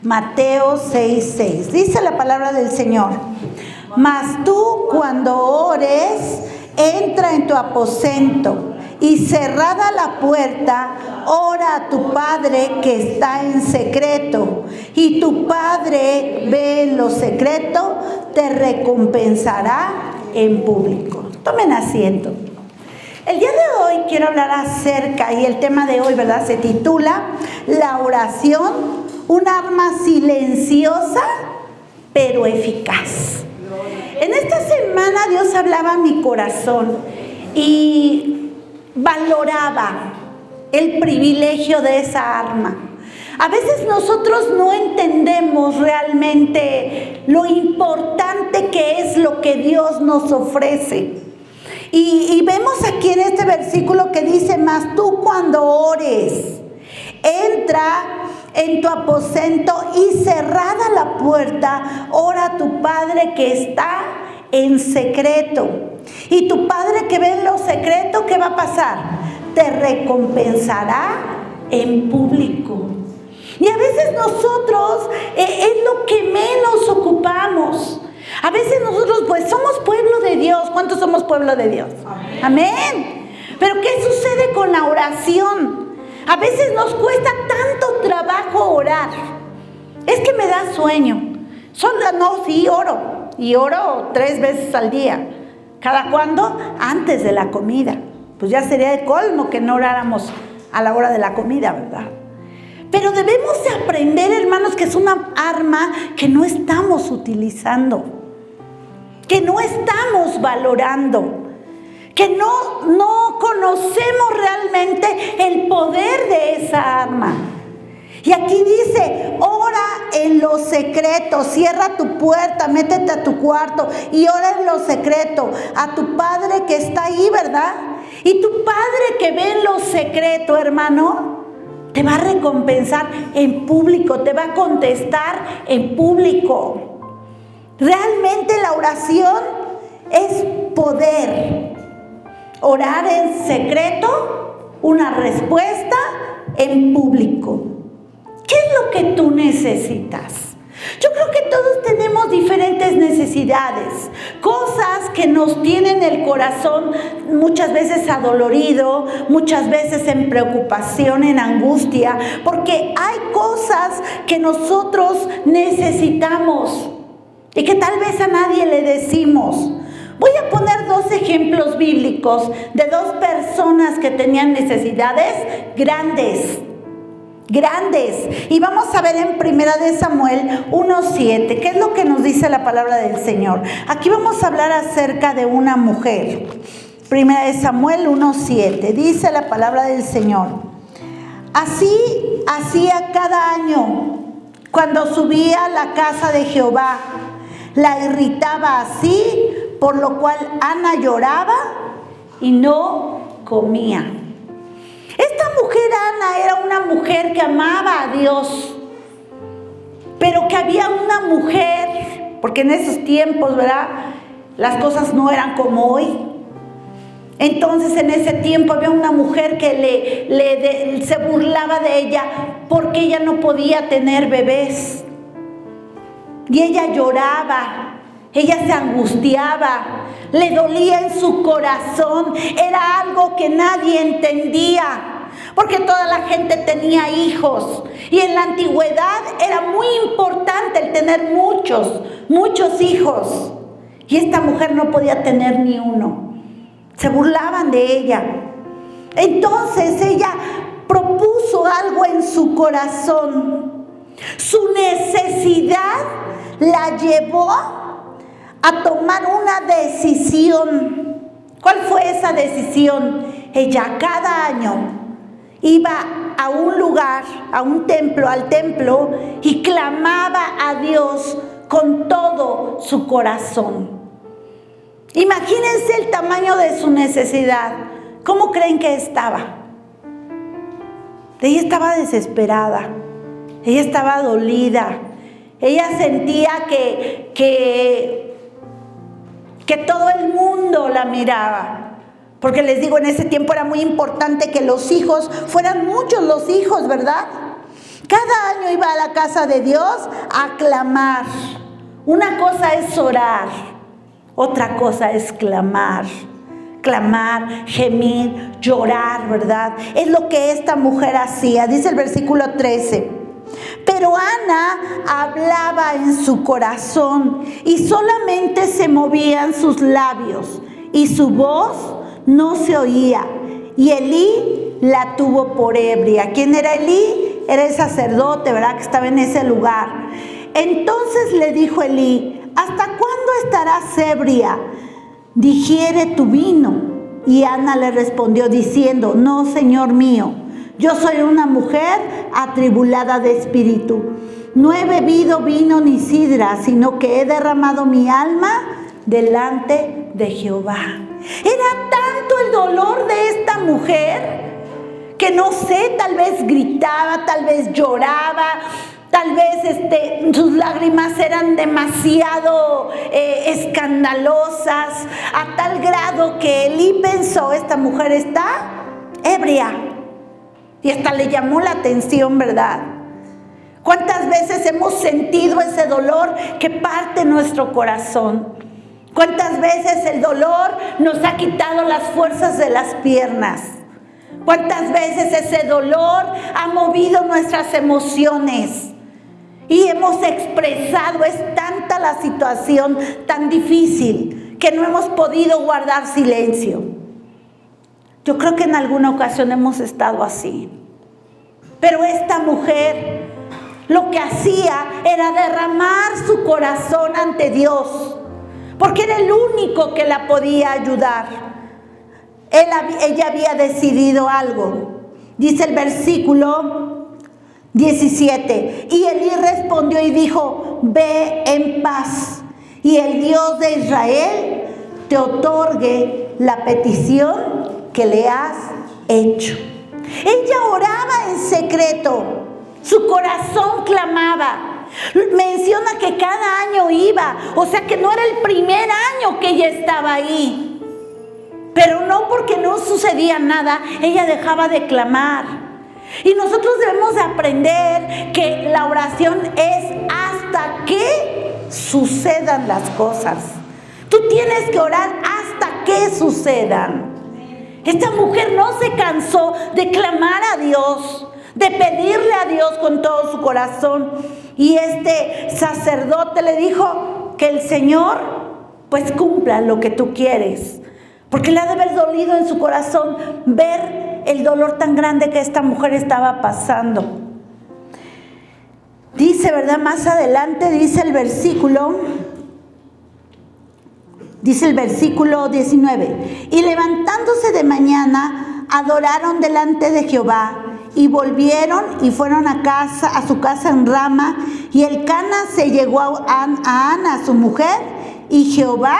Mateo 6:6. Dice la palabra del Señor: mas tú, cuando ores, entra en tu aposento y cerrada la puerta, ora a tu Padre que está en secreto, y tu Padre ve en lo secreto, te recompensará en público. Tomen asiento. El día de hoy quiero hablar acerca, y el tema de hoy, ¿verdad?, se titula La oración, un arma silenciosa pero eficaz. En esta semana Dios hablaba a mi corazón y valoraba el privilegio de esa arma. A veces nosotros no entendemos realmente lo importante que es lo que Dios nos ofrece. Y vemos aquí en este versículo que dice: mas tú, cuando ores, entra en tu aposento y cerrada la puerta, ora a tu Padre que está en secreto. Y tu Padre que ve en lo secreto, ¿qué va a pasar? Te recompensará en público. Y a veces nosotros es lo que menos ocupamos. A veces nosotros pues somos pueblo de Dios. ¿Cuántos somos pueblo de Dios? Amén. Amén. Pero ¿qué sucede con la oración? A veces nos cuesta tanto trabajo orar. Es que me da sueño. Sí, oro. Y oro 3 veces al día. ¿Cada cuándo? Antes de la comida. Pues ya sería el colmo que no oráramos a la hora de la comida, ¿verdad? Pero debemos de aprender, hermanos, que es una arma que no estamos utilizando, que no estamos valorando, que no conocemos realmente el poder de esa arma. Y aquí dice: ora en lo secreto, cierra tu puerta, métete a tu cuarto y ora en lo secreto a tu Padre que está ahí, ¿verdad? Y tu Padre que ve en lo secreto, hermano, te va a recompensar en público, te va a contestar en público. Realmente la oración es poder. Orar en secreto, una respuesta en público. ¿Qué es lo que tú necesitas? Yo creo que todos tenemos diferentes necesidades, cosas que nos tienen el corazón muchas veces adolorido, muchas veces en preocupación, en angustia, porque hay cosas que nosotros necesitamos y que tal vez a nadie le decimos. Voy a poner 2 ejemplos bíblicos de 2 personas que tenían necesidades grandes. Y vamos a ver en 1 Samuel 1:7, ¿qué es lo que nos dice la palabra del Señor? Aquí vamos a hablar acerca de una mujer. 1 Samuel 1:7, dice la palabra del Señor: así hacía cada año cuando subía a la casa de Jehová, la irritaba así, por lo cual Ana lloraba y no comía. Esta mujer, Ana, era una mujer que amaba a Dios, pero que había una mujer, porque en esos tiempos, ¿verdad?, las cosas no eran como hoy. Entonces en ese tiempo había una mujer que se burlaba de ella porque ella no podía tener bebés. Y ella lloraba, ella se angustiaba, le dolía en su corazón, era algo que nadie entendía, porque toda la gente tenía hijos, y en la antigüedad era muy importante el tener muchos hijos, y esta mujer no podía tener ni uno, se burlaban de ella. Entonces ella propuso algo en su corazón, su necesidad la llevó a tomar una decisión. ¿Cuál fue esa decisión? Ella cada año iba a un lugar, al templo, y clamaba a Dios con todo su corazón. Imagínense el tamaño de su necesidad. ¿Cómo creen que estaba? Ella estaba desesperada, ella estaba dolida, ella sentía que todo el mundo la miraba. Porque les digo, en ese tiempo era muy importante que los hijos fueran muchos los hijos, ¿verdad? Cada año iba a la casa de Dios a clamar. Una cosa es orar, otra cosa es clamar. Clamar, gemir, llorar, ¿verdad? Es lo que esta mujer hacía. Dice el versículo 13. Pero Ana hablaba en su corazón y solamente se movían sus labios y su voz no se oía. Y Elí la tuvo por ebria. ¿Quién era Elí? Era el sacerdote, ¿verdad? Que estaba en ese lugar. Entonces le dijo Elí: ¿hasta cuándo estarás ebria? Digiere tu vino. Y Ana le respondió diciendo: no, Señor mío, yo soy una mujer atribulada de espíritu. No he bebido vino ni sidra, sino que he derramado mi alma delante de Jehová. Era tanto el dolor de esta mujer que no sé, tal vez gritaba, tal vez lloraba, tal vez sus lágrimas eran demasiado escandalosas, a tal grado que Elí pensó: esta mujer está ebria. Y hasta le llamó la atención, ¿verdad? ¿Cuántas veces hemos sentido ese dolor que parte nuestro corazón? ¿Cuántas veces el dolor nos ha quitado las fuerzas de las piernas? ¿Cuántas veces ese dolor ha movido nuestras emociones? Y hemos expresado, es tanta la situación tan difícil que no hemos podido guardar silencio. Yo creo que en alguna ocasión hemos estado así. Pero esta mujer lo que hacía era derramar su corazón ante Dios, porque era el único que la podía ayudar. Ella había decidido algo. Dice el versículo 17: y Elí respondió y dijo: ve en paz, y el Dios de Israel te otorgue la petición que le has hecho. Ella oraba en secreto, su corazón clamaba. Menciona que cada año iba, o sea que no era el primer año que ella estaba ahí. Pero no porque no sucedía nada, ella dejaba de clamar. Y nosotros debemos de aprender que la oración es hasta que sucedan las cosas. Tú tienes que orar hasta que sucedan. Esta mujer no se cansó de clamar a Dios, de pedirle a Dios con todo su corazón. Y este sacerdote le dijo que el Señor pues cumpla lo que tú quieres, porque le ha de haber dolido en su corazón ver el dolor tan grande que esta mujer estaba pasando. Dice, ¿verdad? Más adelante dice el versículo 19: y levantándose de mañana, adoraron delante de Jehová, y volvieron y fueron a su casa en Rama, y Elcana se llegó a Ana, su mujer, y Jehová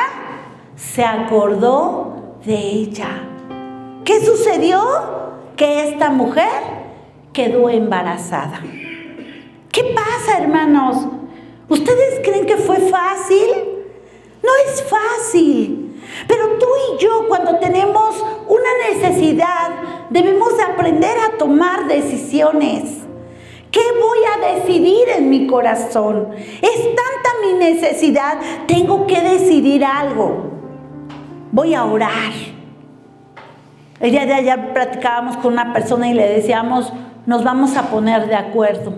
se acordó de ella. ¿Qué sucedió? Que esta mujer quedó embarazada. ¿Qué pasa, hermanos? ¿Ustedes creen que fue fácil? No es fácil, pero tú y yo, cuando tenemos una necesidad, debemos de aprender a tomar decisiones. ¿Qué voy a decidir en mi corazón? Es tanta mi necesidad, tengo que decidir algo. Voy a orar. El día de ayer platicábamos con una persona y le decíamos: nos vamos a poner de acuerdo.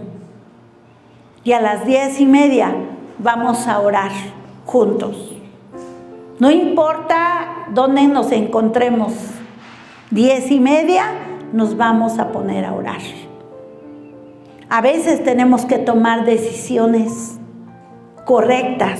Y a las 10:30 vamos a orar juntos. No importa dónde nos encontremos, 10:30 nos vamos a poner a orar. A veces tenemos que tomar decisiones correctas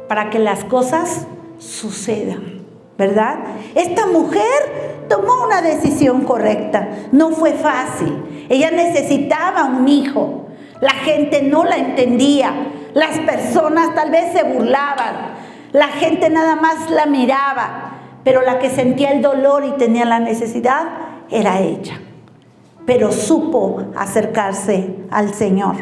para que las cosas sucedan, ¿verdad? Esta mujer tomó una decisión correcta. No fue fácil. Ella necesitaba un hijo. La gente no la entendía. Las personas tal vez se burlaban. La gente nada más la miraba, pero la que sentía el dolor y tenía la necesidad era ella. Pero supo acercarse al Señor.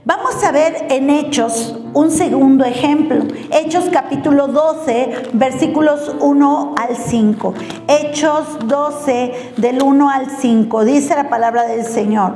Vamos a ver en Hechos un segundo ejemplo. Hechos capítulo 12, versículos 1 al 5. Hechos 12, del 1 al 5. Dice la palabra del Señor: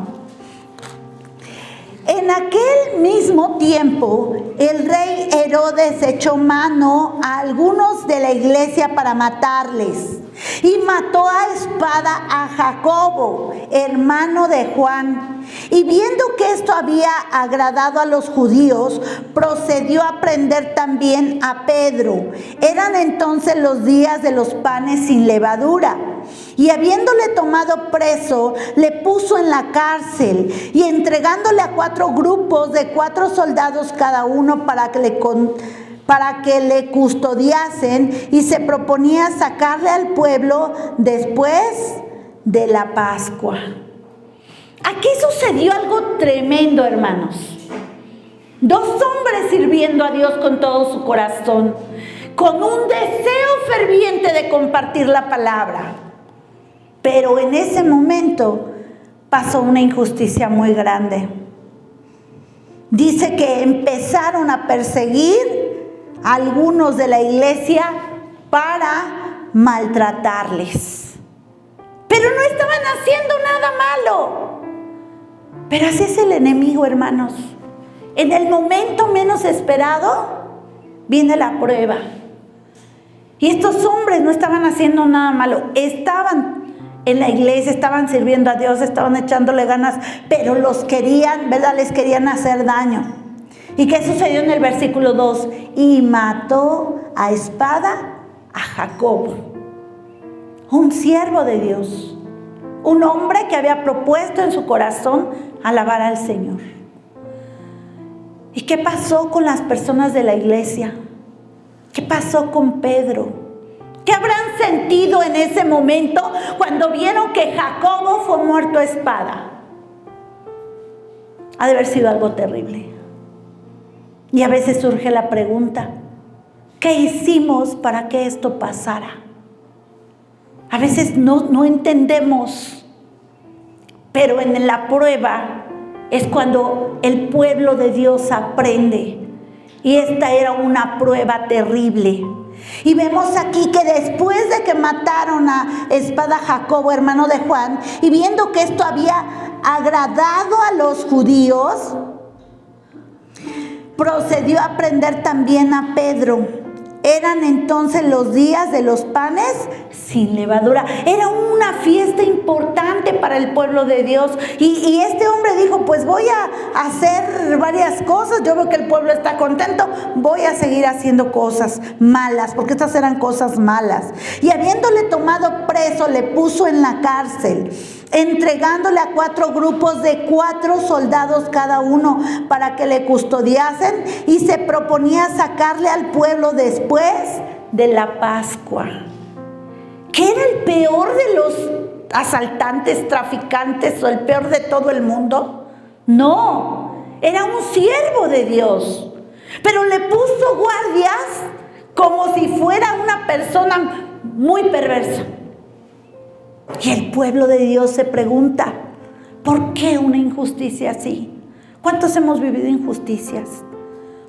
mismo tiempo, el rey Herodes echó mano a algunos de la iglesia para matarles y mató a espada a Jacobo, hermano de Juan. Y viendo que esto había agradado a los judíos, procedió a prender también a Pedro. Eran entonces los días de los panes sin levadura. Y habiéndole tomado preso, le puso en la cárcel y entregándole a 4 grupos de 4 soldados cada uno para que le custodiasen, y se proponía sacarle al pueblo después de la Pascua. Aquí sucedió algo tremendo, hermanos. 2 hombres sirviendo a Dios con todo su corazón, con un deseo ferviente de compartir la palabra. Pero en ese momento pasó una injusticia muy grande. Dice que empezaron a perseguir a algunos de la iglesia para maltratarles. Pero no estaban haciendo nada malo. Pero así es el enemigo, hermanos. En el momento menos esperado viene la prueba. Y estos hombres no estaban haciendo nada malo. Estaban en la iglesia, estaban sirviendo a Dios, estaban echándole ganas, pero los querían, ¿verdad? Les querían hacer daño. ¿Y qué sucedió en el versículo 2? Y mató a espada a Jacobo, un siervo de Dios, un hombre que había propuesto en su corazón alabar al Señor. ¿Y qué pasó con las personas de la iglesia? ¿Qué pasó con Pedro? ¿Qué habrán sentido en ese momento cuando vieron que Jacobo fue muerto a espada? Ha de haber sido algo terrible. Y a veces surge la pregunta, ¿qué hicimos para que esto pasara? A veces no entendemos, pero en la prueba es cuando el pueblo de Dios aprende. Y esta era una prueba terrible. Y vemos aquí que después de que mataron a espada a Jacobo, hermano de Juan, y viendo que esto había agradado a los judíos, procedió a prender también a Pedro. Eran entonces los días de los panes sin levadura. Era una fiesta importante para el pueblo de Dios. Y este hombre dijo, pues voy a hacer varias cosas. Yo veo que el pueblo está contento. Voy a seguir haciendo cosas malas, porque estas eran cosas malas. Y habiéndole tomado preso, le puso en la cárcel, entregándole a 4 grupos de 4 soldados cada uno para que le custodiasen, y se proponía sacarle al pueblo después de la Pascua. ¿Qué era el peor de los asaltantes, traficantes, o el peor de todo el mundo? No, era un siervo de Dios, pero le puso guardias como si fuera una persona muy perversa. Y el pueblo de Dios se pregunta, ¿por qué una injusticia así? ¿Cuántos hemos vivido injusticias?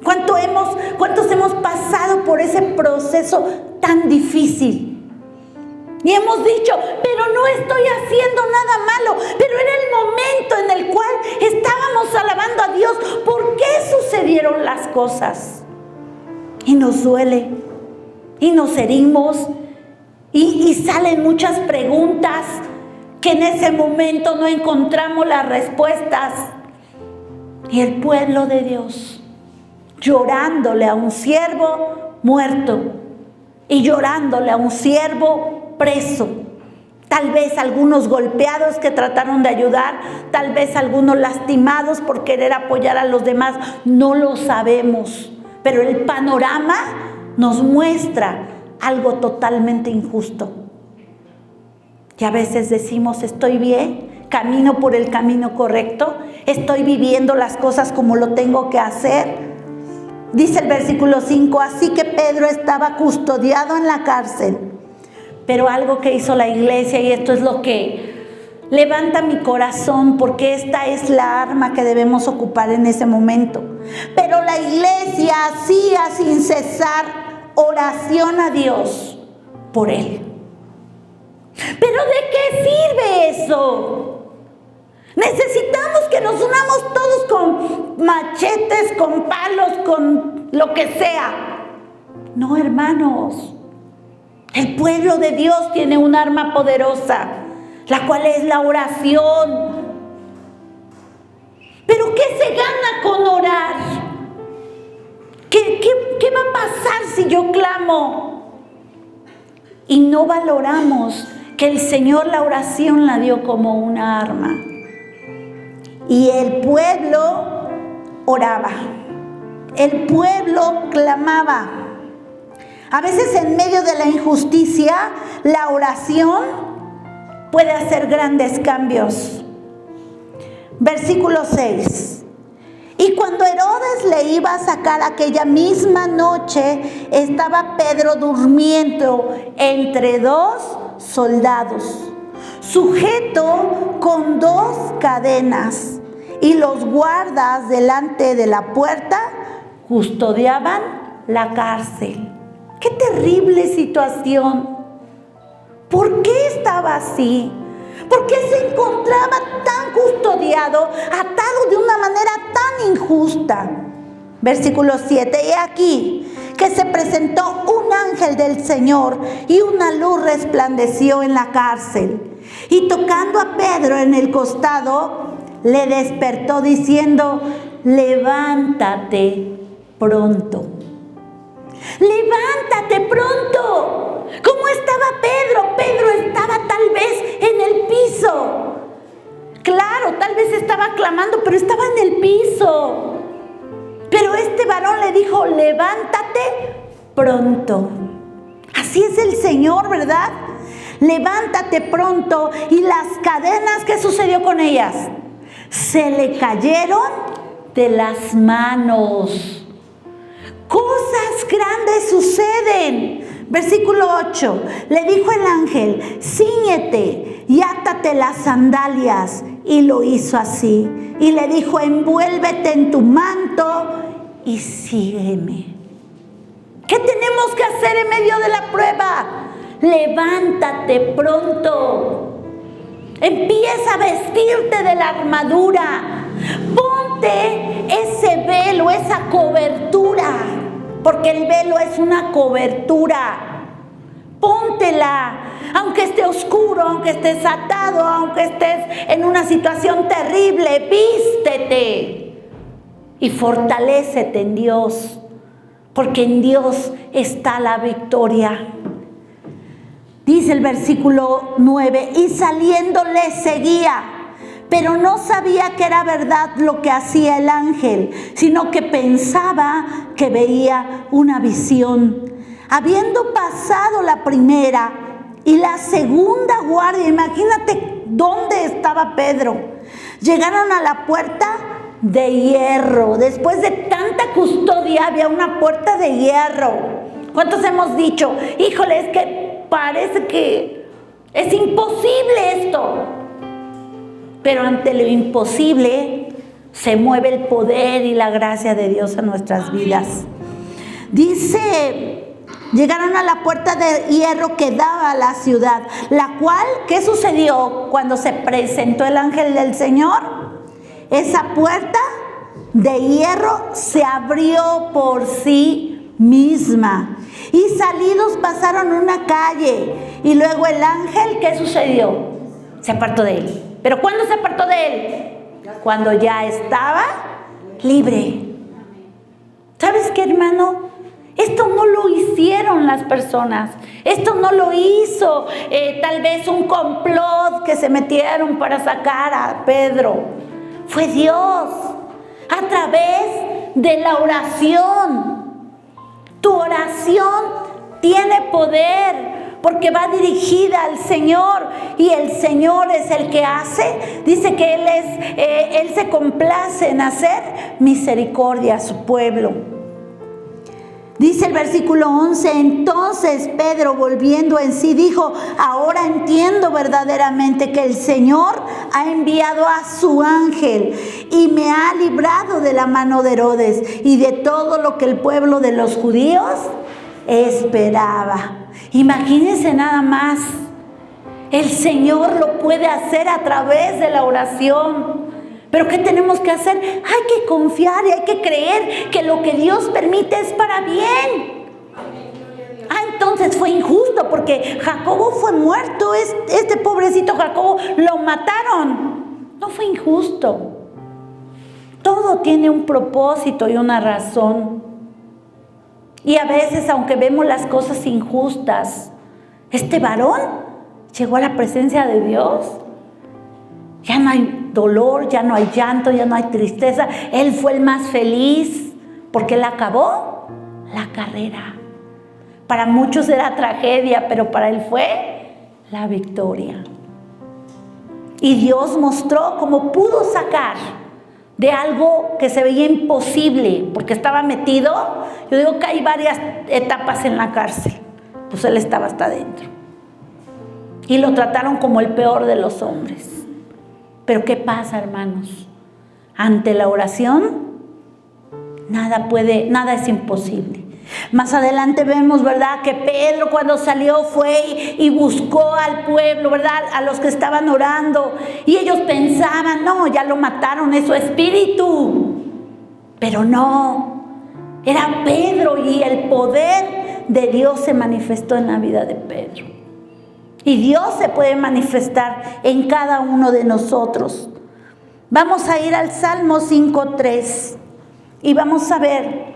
¿Cuántos hemos pasado por ese proceso tan difícil? Y hemos dicho, pero no estoy haciendo nada malo. Pero era el momento en el cual estábamos alabando a Dios. ¿Por qué sucedieron las cosas? Y nos duele, y nos herimos, y salen muchas preguntas que en ese momento no encontramos las respuestas. Y el pueblo de Dios llorándole a un siervo muerto y llorándole a un siervo preso. Tal vez algunos golpeados que trataron de ayudar, tal vez algunos lastimados por querer apoyar a los demás, no lo sabemos. Pero el panorama nos muestra algo totalmente injusto. Y a veces decimos, estoy bien, camino por el camino correcto, estoy viviendo las cosas como lo tengo que hacer. Dice el versículo 5, así que Pedro estaba custodiado en la cárcel. Pero algo que hizo la iglesia, y esto es lo que levanta mi corazón, porque esta es la arma que debemos ocupar en ese momento. Pero la iglesia hacía sin cesar oración a Dios por él. ¿Pero de qué sirve eso? Necesitamos que nos unamos todos con machetes, con palos, con lo que sea. No, hermanos. El pueblo de Dios tiene un arma poderosa, la cual es la oración. ¿Pero qué se gana con orar? ¿Qué va a pasar si yo clamo? Y no valoramos que el Señor la oración la dio como una arma. Y el pueblo oraba. El pueblo clamaba. A veces en medio de la injusticia, la oración puede hacer grandes cambios. Versículo 6. Y cuando Herodes le iba a sacar aquella misma noche, estaba Pedro durmiendo entre dos soldados, sujeto con dos cadenas, y los guardas delante de la puerta custodiaban la cárcel. ¡Qué terrible situación! ¿Por qué estaba así? ¿Por qué se encontraba tan custodiado, atado de una manera tan injusta? Versículo 7. Y aquí que se presentó un ángel del Señor y una luz resplandeció en la cárcel. Y tocando a Pedro en el costado, le despertó diciendo: levántate pronto. ¡Levántate pronto! ¿Cómo estaba Pedro? Pedro estaba tal vez en el piso. Claro, tal vez estaba clamando, pero estaba en el piso. Pero este varón le dijo: levántate pronto. Así es el Señor, ¿verdad? Levántate pronto. Y las cadenas, ¿qué sucedió con ellas? Se le cayeron de las manos. Cosas grandes suceden. Versículo 8. Le dijo el ángel: cíñete y átate las sandalias. Y lo hizo así. Y le dijo: envuélvete en tu manto y sígueme. ¿Qué tenemos que hacer en medio de la prueba? Levántate pronto. Empieza a vestirte de la armadura. Ponte ese velo, esa cobertura, porque el velo es una cobertura. Póntela, aunque esté oscuro, aunque estés atado, aunque estés en una situación terrible, vístete y fortalécete en Dios, porque en Dios está la victoria. Dice el versículo 9: y saliendo le seguía, pero no sabía que era verdad lo que hacía el ángel, sino que pensaba que veía una visión. Habiendo pasado la primera y la segunda guardia, imagínate dónde estaba Pedro, llegaron a la puerta de hierro. Después de tanta custodia había una puerta de hierro. ¿Cuántos hemos dicho: híjole, es que parece que es imposible esto? Pero ante lo imposible se mueve el poder y la gracia de Dios en nuestras vidas. Dice: llegaron a la puerta de hierro que daba a la ciudad, la cual, ¿qué sucedió cuando se presentó el ángel del Señor? Esa puerta de hierro se abrió por sí misma. Y salidos pasaron una calle. Y luego el ángel, ¿qué sucedió? Se apartó de él. ¿Pero cuándo se apartó de él? Cuando ya estaba libre. ¿Sabes qué, hermano? Esto no lo hicieron las personas. Esto no lo hizo tal vez un complot que se metieron para sacar a Pedro. Fue Dios, a través de la oración. Tu oración tiene poder, porque va dirigida al Señor, y el Señor es el que hace. Dice que Él se complace en hacer misericordia a su pueblo. Dice el versículo 11: entonces Pedro, volviendo en sí, dijo: ahora entiendo verdaderamente que el Señor ha enviado a su ángel y me ha librado de la mano de Herodes y de todo lo que el pueblo de los judíos esperaba. Imagínense nada más. El Señor lo puede hacer a través de la oración. Pero ¿qué tenemos que hacer? Hay que confiar y hay que creer que lo que Dios permite es para bien. Entonces fue injusto porque Jacobo fue muerto. Este pobrecito Jacobo lo mataron. No fue injusto. Todo tiene un propósito y una razón. Y a veces, aunque vemos las cosas injustas, este varón llegó a la presencia de Dios. Ya no hay dolor, ya no hay llanto, ya no hay tristeza. Él fue el más feliz porque él acabó la carrera. Para muchos era tragedia, pero para él fue la victoria. Y Dios mostró cómo pudo sacar de algo que se veía imposible, porque estaba metido. Yo digo que hay varias etapas en la cárcel. Pues él estaba hasta adentro. Y lo trataron como el peor de los hombres. Pero ¿qué pasa, hermanos? Ante la oración, nada es imposible. Más adelante vemos, ¿verdad?, que Pedro cuando salió fue y buscó al pueblo, ¿verdad?, a los que estaban orando. Y ellos pensaban, no, ya lo mataron, es su espíritu. Pero no, era Pedro y el poder de Dios se manifestó en la vida de Pedro. Y Dios se puede manifestar en cada uno de nosotros. Vamos a ir al Salmo 5:3 y vamos a ver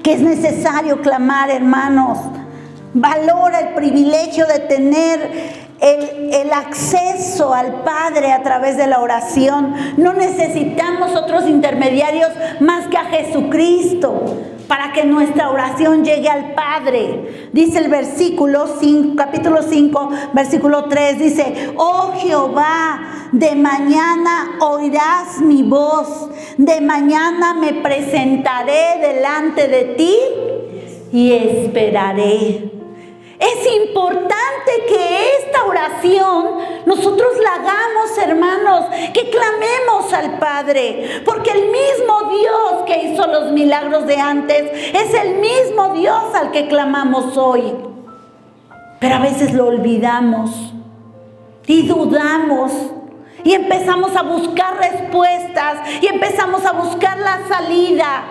que es necesario clamar, hermanos. Valora el privilegio de tener el acceso al Padre a través de la oración. No necesitamos otros intermediarios más que a Jesucristo para que nuestra oración llegue al Padre. Dice el versículo 5, capítulo 5, versículo 3, dice: oh Jehová, de mañana oirás mi voz, de mañana me presentaré delante de ti y esperaré. Es importante que esta oración nosotros la hagamos, hermanos, que clamemos al Padre, porque el mismo Dios que hizo los milagros de antes es el mismo Dios al que clamamos hoy. Pero a veces lo olvidamos y dudamos y empezamos a buscar respuestas y empezamos a buscar la salida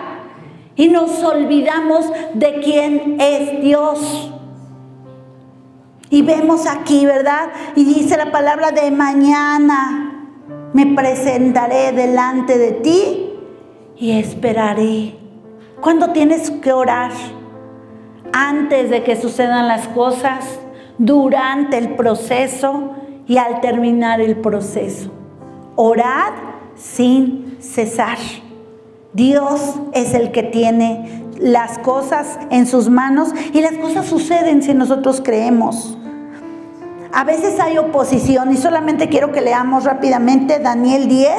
y nos olvidamos de quién es Dios. Y vemos aquí, ¿verdad? Y dice la palabra: de mañana me presentaré delante de ti y esperaré. ¿Cuándo tienes que orar? Antes de que sucedan las cosas, durante el proceso y al terminar el proceso. Orad sin cesar. Dios es el que tiene las cosas en sus manos y las cosas suceden si nosotros creemos. A veces hay oposición y solamente quiero que leamos rápidamente Daniel 10.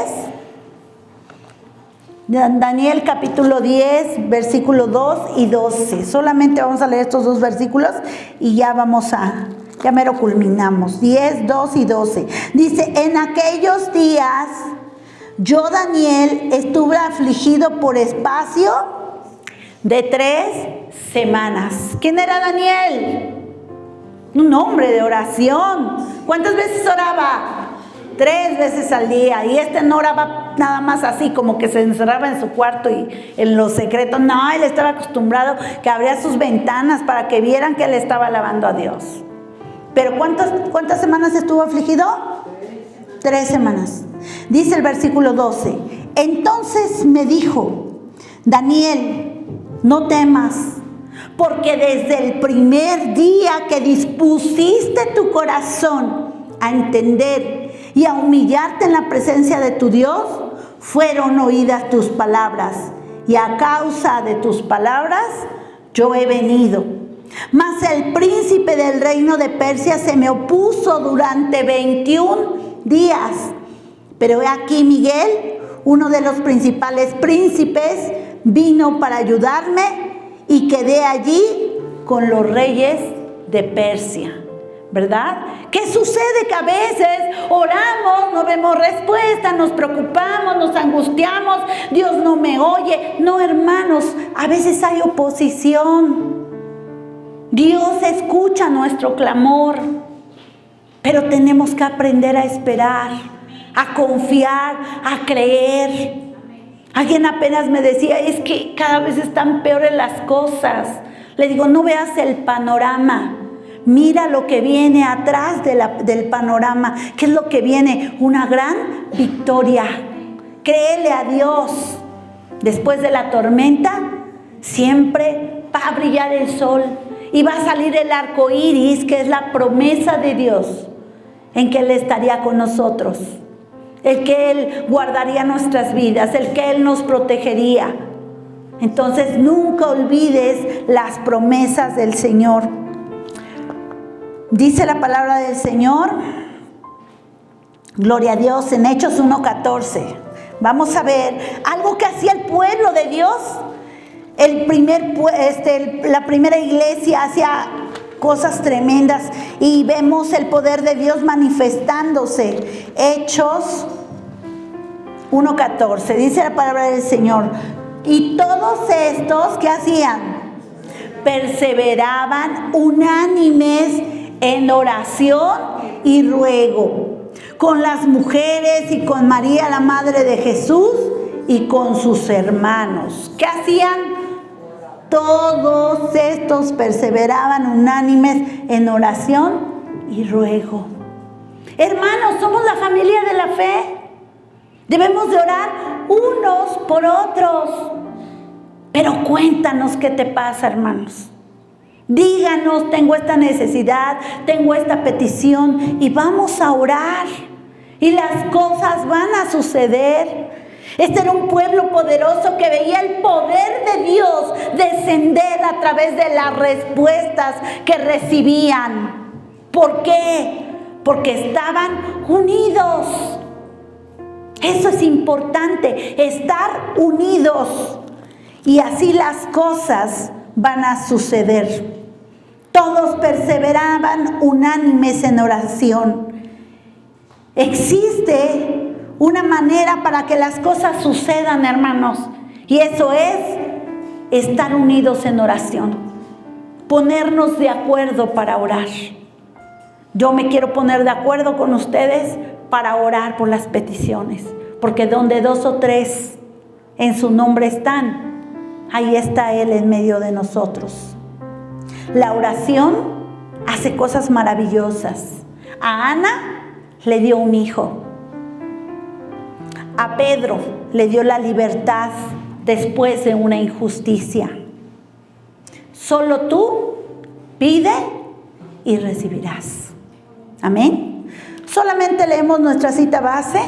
Daniel capítulo 10, versículo 2 y 12. Solamente vamos a leer estos dos versículos y ya mero culminamos. 10, 2 y 12. Dice: en aquellos días yo, Daniel, estuve afligido por espacio de 3 semanas. ¿Quién era Daniel? Un hombre de oración. ¿Cuántas veces oraba? 3 veces al día. Y no oraba nada más así, como que se encerraba en su cuarto y en lo secreto. No, él estaba acostumbrado que abría sus ventanas para que vieran que él estaba alabando a Dios. Pero ¿cuántas semanas estuvo afligido? 3 semanas. Dice el versículo 12: entonces me dijo: Daniel, no temas, porque desde el primer día que dispusiste tu corazón a entender y a humillarte en la presencia de tu Dios, fueron oídas tus palabras, y a causa de tus palabras yo he venido. Mas el príncipe del reino de Persia se me opuso durante 21 días. Pero he aquí, Miguel, uno de los principales príncipes, vino para ayudarme y quedé allí con los reyes de Persia. ¿Verdad? ¿Qué sucede? Que a veces oramos, no vemos respuesta, nos preocupamos, nos angustiamos, Dios no me oye. No, hermanos, a veces hay oposición. Dios escucha nuestro clamor. Pero tenemos que aprender a esperar, a confiar, a creer. Alguien apenas me decía, es que cada vez están peores las cosas. Le digo, no veas el panorama. Mira lo que viene atrás del panorama. ¿Qué es lo que viene? Una gran victoria. Créele a Dios. Después de la tormenta, siempre va a brillar el sol. Y va a salir el arco iris, que es la promesa de Dios, en que Él estaría con nosotros. El que Él guardaría nuestras vidas, el que Él nos protegería. Entonces nunca olvides las promesas del Señor. Dice la palabra del Señor, gloria a Dios, en Hechos 1:14. Vamos a ver algo que hacía el pueblo de Dios. La primera iglesia hacía cosas tremendas y vemos el poder de Dios manifestándose. Hechos 1:14, dice la palabra del Señor. Y todos estos, ¿qué hacían? Perseveraban unánimes en oración y ruego, con las mujeres y con María, la madre de Jesús, y con sus hermanos. ¿Qué hacían? Todos estos perseveraban unánimes en oración y ruego. Hermanos, somos la familia de la fe. Debemos de orar unos por otros. Pero cuéntanos qué te pasa, hermanos. Díganos, tengo esta necesidad, tengo esta petición, y vamos a orar. Y las cosas van a suceder. Este era un pueblo poderoso que veía el poder de Dios descender a través de las respuestas que recibían. ¿Por qué? Porque estaban unidos. Eso es importante, estar unidos. Y así las cosas van a suceder. Todos perseveraban unánimes en oración. Existe una manera para que las cosas sucedan, hermanos, y eso es estar unidos en oración, ponernos de acuerdo para orar. Yo me quiero poner de acuerdo con ustedes para orar por las peticiones, porque donde 2 o 3 en su nombre están, ahí está Él en medio de nosotros. La oración hace cosas maravillosas. A Ana le dio un hijo. A Pedro le dio la libertad después de una injusticia. Solo tú pide y recibirás. Amén. Solamente leemos nuestra cita base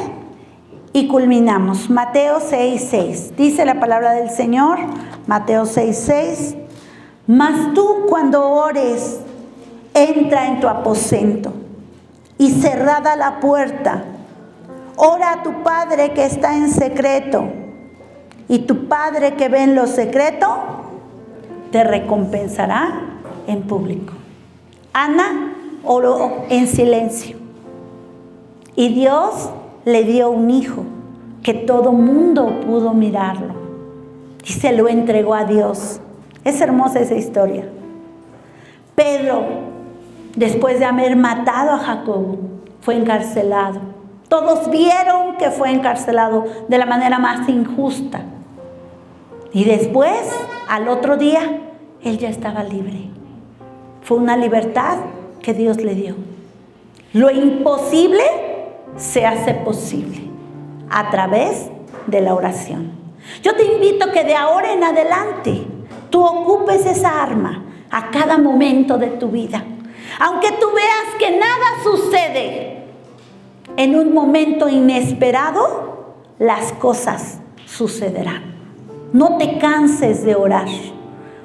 y culminamos. Mateo 6:6. Dice la palabra del Señor, Mateo 6:6. Mas tú, cuando ores, entra en tu aposento y cerrada la puerta, ora a tu Padre que está en secreto, y tu Padre que ve en lo secreto te recompensará en público. Ana oró en silencio y Dios le dio un hijo que todo mundo pudo mirarlo y se lo entregó a Dios. Es hermosa esa historia. Pedro, después de haber matado a Jacobo, fue encarcelado. Todos vieron que fue encarcelado de la manera más injusta. Y después, al otro día, él ya estaba libre. Fue una libertad que Dios le dio. Lo imposible se hace posible a través de la oración. Yo te invito que de ahora en adelante tú ocupes esa arma a cada momento de tu vida. Aunque tú veas que nada sucede, en un momento inesperado, las cosas sucederán. No te canses de orar,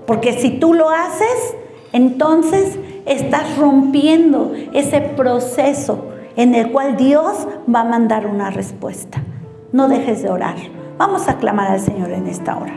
porque si tú lo haces, entonces estás rompiendo ese proceso en el cual Dios va a mandar una respuesta. No dejes de orar. Vamos a clamar al Señor en esta hora.